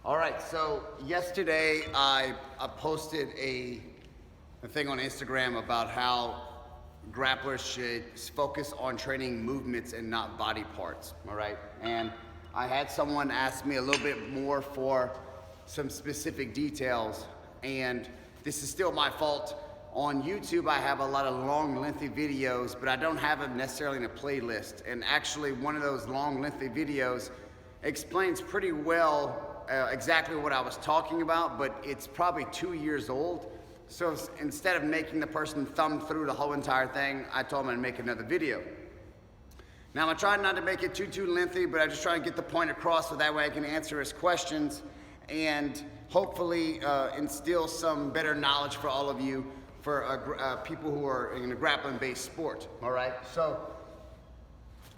All right, so yesterday I posted a thing on Instagram about how grapplers should focus on training movements and not body parts, all right? And I had someone ask me a little bit more for some specific details, and this is still my fault. On YouTube, I have a lot of long, lengthy videos, but I don't have them necessarily in a playlist. And actually, one of those long, lengthy videos explains pretty well exactly what I was talking about, but it's probably 2 years old. So instead of making the person thumb through the whole entire thing, I told them I'd make another video. Now I'm trying not to make it too lengthy, but I just try to get the point across so that way I can answer his questions and hopefully instill some better knowledge for all of you, for people who are in a grappling-based sport, all right? So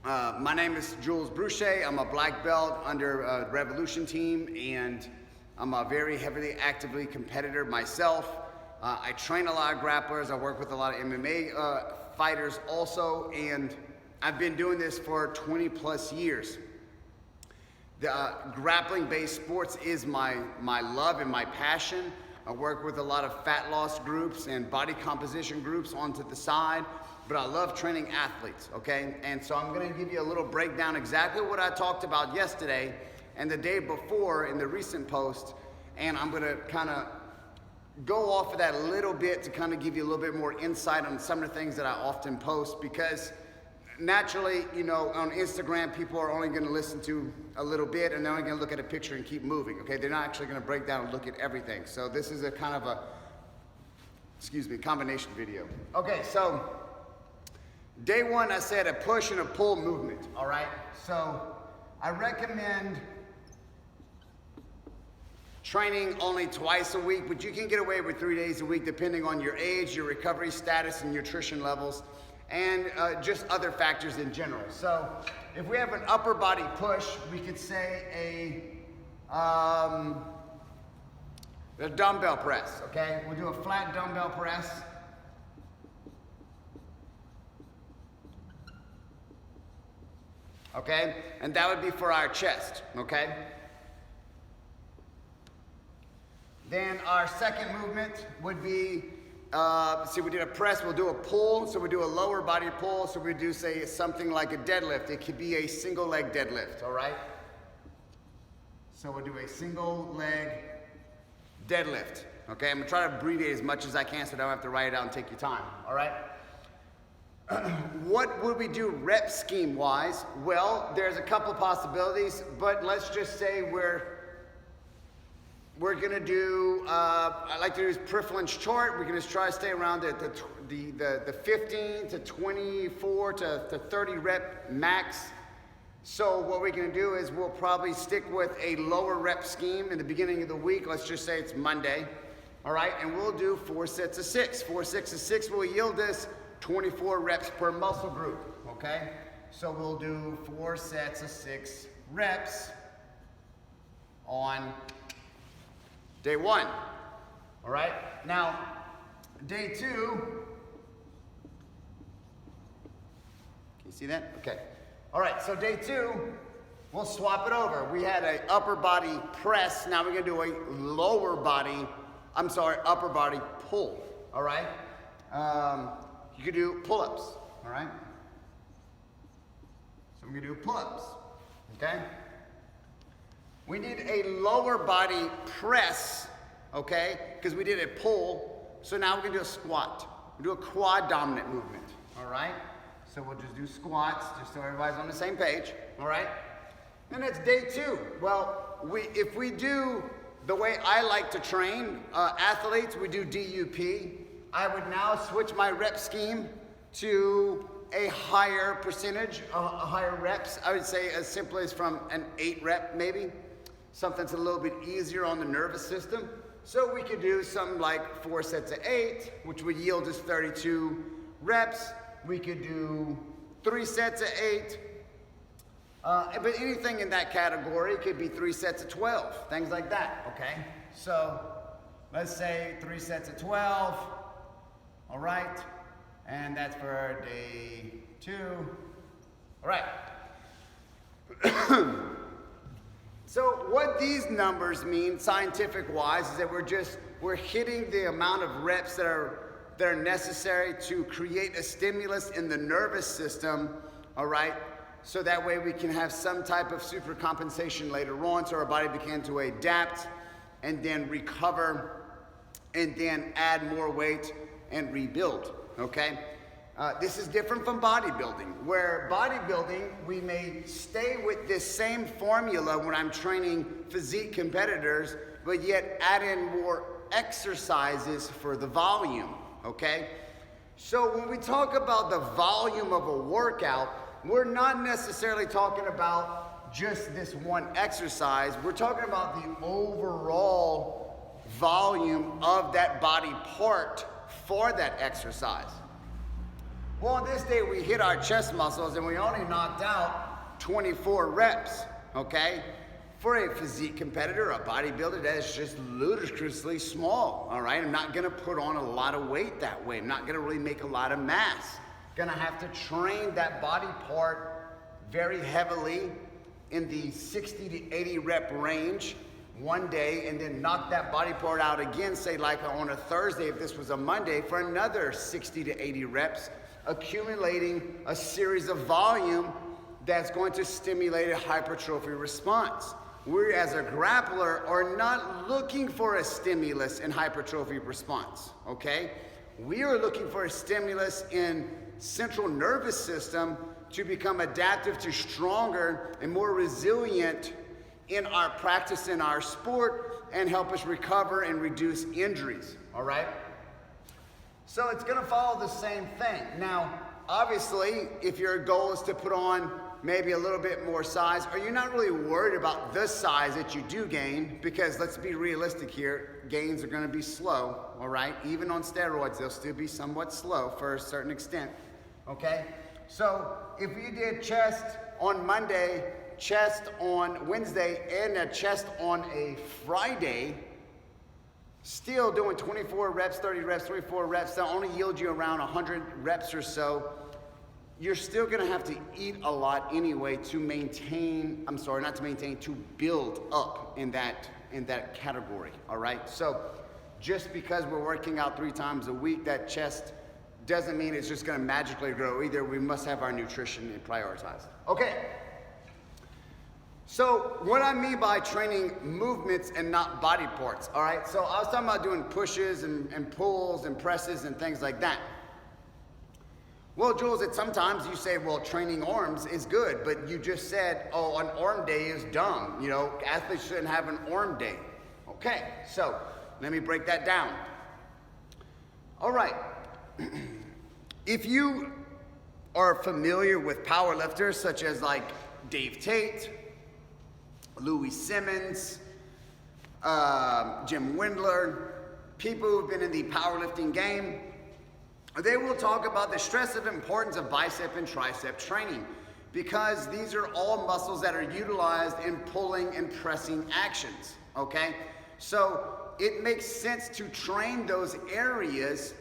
my name is Jules Bruchet. I'm a black belt under the Revolution team, and I'm a very heavily, actively competitor myself. I train a lot of grapplers. I work with a lot of MMA fighters also, and I've been doing this for 20 plus years. The grappling-based sports is my love and my passion. I work with a lot of fat loss groups and body composition groups onto the side, but I love training athletes, okay? And so I'm gonna give you a little breakdown exactly what I talked about yesterday and the day before in the recent post, and I'm gonna kind of go off of that a little bit to kind of give you a little bit more insight on some of the things that I often post, because naturally, you know, on Instagram, people are only going to listen to a little bit and they're only going to look at a picture and keep moving, okay? They're not actually going to break down and look at everything. So this is a kind of a, combination video. Okay, so day one, I said a push and a pull movement, all right? So I recommend training only twice a week, but you can get away with 3 days a week depending on your age, your recovery status, and nutrition levels, and just other factors in general. So if we have an upper body push, we could say a dumbbell press, okay? We'll do a flat dumbbell press. Okay, and that would be for our chest, okay? Then our second movement would be, see, we did a press, we'll do a pull, so we do a lower body pull, so we do, say, something like a deadlift. It could be a single leg deadlift, all right? So we'll do a single leg deadlift, okay? I'm gonna try to abbreviate as much as I can so I don't have to write it out and take your time, all right? What would we do rep scheme wise? Well, there's a couple possibilities, but let's just say we're gonna do, I like to do this preference chart. We're gonna try to stay around the 15 to 24 to 30 rep max. So what we're gonna do is we'll probably stick with a lower rep scheme in the beginning of the week. Let's just say it's Monday, all right? And we'll do 4 sets of 6. 4 sets of 6 will yield us 24 reps per muscle group, okay? So we'll do 4 sets of 6 reps on day one, all right? Now, day two, can you see that? Okay. All right, so day two, we'll swap it over. We had an upper body press, now we're gonna do a upper body pull, all right? You could do pull-ups, all right? So we're gonna do pull-ups, okay? We need a lower body press, okay? Because we did a pull, so now we're gonna do a squat. We'll do a quad dominant movement, all right? So we'll just do squats, just so everybody's on the same page, all right? And that's day two. Well, if we do the way I like to train athletes, we do DUP. I would now switch my rep scheme to a higher percentage, higher reps. I would say as simple as from an 8 rep maybe. Something that's a little bit easier on the nervous system. So we could do something like 4 sets of 8, which would yield us 32 reps. We could do 3 sets of 8. But anything in that category could be 3 sets of 12, things like that, okay? So let's say 3 sets of 12, all right? And that's for day 2, all right. So what these numbers mean scientific wise is that we're hitting the amount of reps that are necessary to create a stimulus in the nervous system, all right? So that way we can have some type of super compensation later on, so our body begin to adapt and then recover and then add more weight and rebuild, okay? This is different from bodybuilding, where bodybuilding, we may stay with this same formula when I'm training physique competitors, but yet add in more exercises for the volume, okay? So when we talk about the volume of a workout, we're not necessarily talking about just this one exercise. We're talking about the overall volume of that body part for that exercise. Well, on this day, we hit our chest muscles and we only knocked out 24 reps, okay? For a physique competitor, a bodybuilder, that is just ludicrously small, all right? I'm not gonna put on a lot of weight that way. I'm not gonna really make a lot of mass. Gonna have to train that body part very heavily in the 60 to 80 rep range one day, and then knock that body part out again, say like on a Thursday, if this was a Monday, for another 60 to 80 reps, accumulating a series of volume that's going to stimulate a hypertrophy response. We as a grappler are not looking for a stimulus in hypertrophy response, okay? We are looking for a stimulus in central nervous system to become adaptive, to stronger and more resilient in our practice, in our sport, and help us recover and reduce injuries, all right? So it's gonna follow the same thing. Now, obviously, if your goal is to put on maybe a little bit more size, or you're not really worried about the size that you do gain, because let's be realistic here, gains are gonna be slow, all right? Even on steroids, they'll still be somewhat slow for a certain extent, okay? So if you did chest on Monday, chest on Wednesday, and a chest on a Friday, still doing 24 reps, 30 reps, 24 reps, that only yield you around 100 reps or so, you're still gonna have to eat a lot anyway to maintain, to build up in that category, all right? So just because we're working out 3 times a week, that chest doesn't mean it's just gonna magically grow either. We must have our nutrition prioritized. Okay. So what I mean by training movements and not body parts, all right? So I was talking about doing pushes and pulls and presses and things like that. Well, Jules, sometimes you say, well, training arms is good, but you just said, oh, an arm day is dumb. You know, athletes shouldn't have an arm day. Okay, so let me break that down. All right, if you are familiar with powerlifters such as like Dave Tate, Louis Simmons, Jim Wendler, people who've been in the powerlifting game, they will talk about the stress of importance of bicep and tricep training, because these are all muscles that are utilized in pulling and pressing actions, okay? So it makes sense to train those areas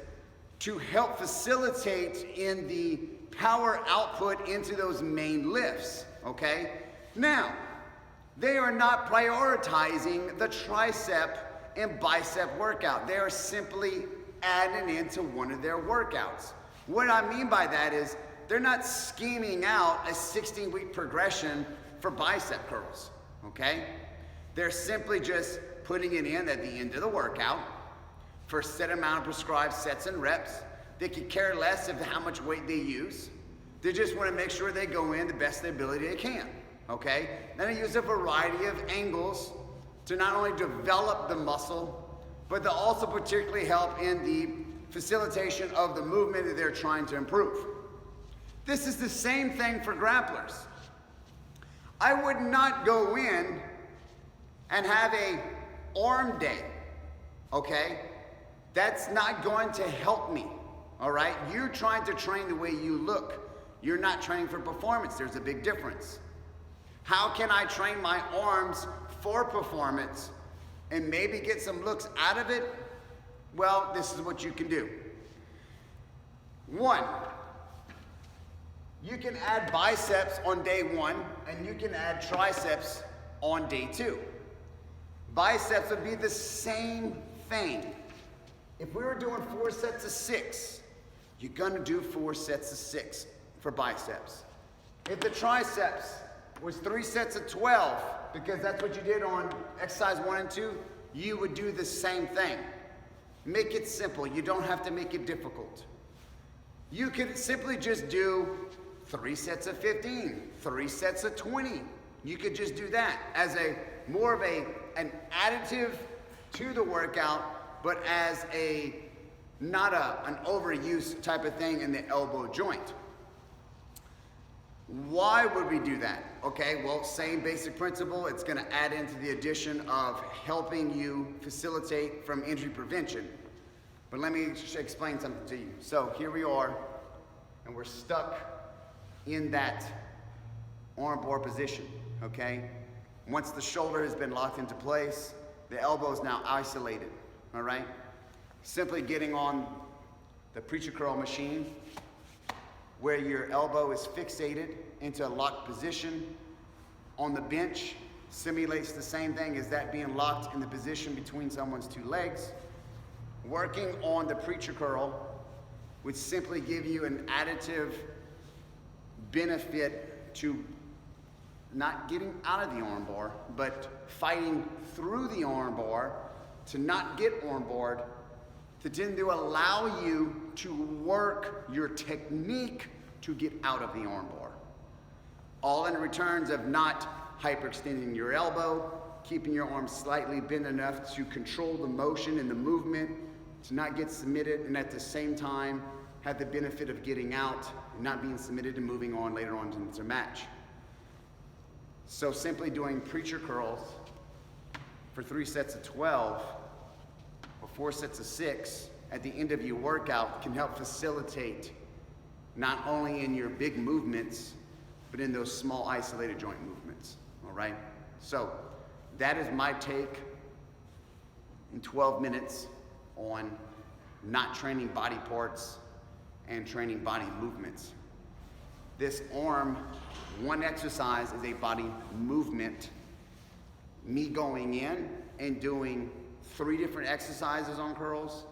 to help facilitate in the power output into those main lifts, okay? Now, they are not prioritizing the tricep and bicep workout. They are simply adding into one of their workouts. What I mean by that is they're not scheming out a 16-week progression for bicep curls, okay? They're simply just putting it in at the end of the workout for a set amount of prescribed sets and reps. They could care less of how much weight they use. They just want to make sure they go in the best ability they can, okay? Then they use a variety of angles to not only develop the muscle, but they'll also particularly help in the facilitation of the movement that they're trying to improve. This is the same thing for grapplers. I would not go in and have a arm day, okay? That's not going to help me, all right? You're trying to train the way you look. You're not training for performance. There's a big difference. How can I train my arms for performance and maybe get some looks out of it? Well, this is what you can do. 1, you can add biceps on day 1, and you can add triceps on day 2. Biceps would be the same thing. If we were doing 4 sets of 6, you're gonna do 4 sets of 6 for biceps. If the triceps was 3 sets of 12, because that's what you did on exercise 1 and 2, you would do the same thing. Make it simple. You don't have to make it difficult. You could simply just do 3 sets of 15, 3 sets of 20. You could just do that as a more of an additive to the workout, but as not an overuse type of thing in the elbow joint. Why would we do that? Okay, well, same basic principle. It's gonna add into the addition of helping you facilitate from injury prevention. But let me explain something to you. So here we are, and we're stuck in that arm bar position, okay? Once the shoulder has been locked into place, the elbow is now isolated, all right? Simply getting on the preacher curl machine, where your elbow is fixated into a locked position on the bench, simulates the same thing as that being locked in the position between someone's 2 legs. Working on the preacher curl would simply give you an additive benefit to not getting out of the arm bar, but fighting through the arm bar to not get arm barred, to tend to allow you to work your technique to get out of the arm bar. All in returns of not hyperextending your elbow, keeping your arm slightly bent enough to control the motion and the movement, to not get submitted, and at the same time have the benefit of getting out and not being submitted and moving on later on into the match. So simply doing preacher curls for 3 sets of 12 or 4 sets of 6 at the end of your workout can help facilitate not only in your big movements, but in those small isolated joint movements, all right? So that is my take in 12 minutes on not training body parts and training body movements. This arm, one exercise is a body movement. Me going in and doing 3 different exercises on curls,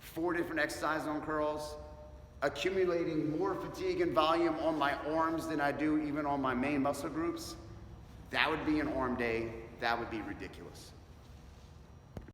4 different exercises on curls, accumulating more fatigue and volume on my arms than I do even on my main muscle groups, that would be an arm day. That would be ridiculous.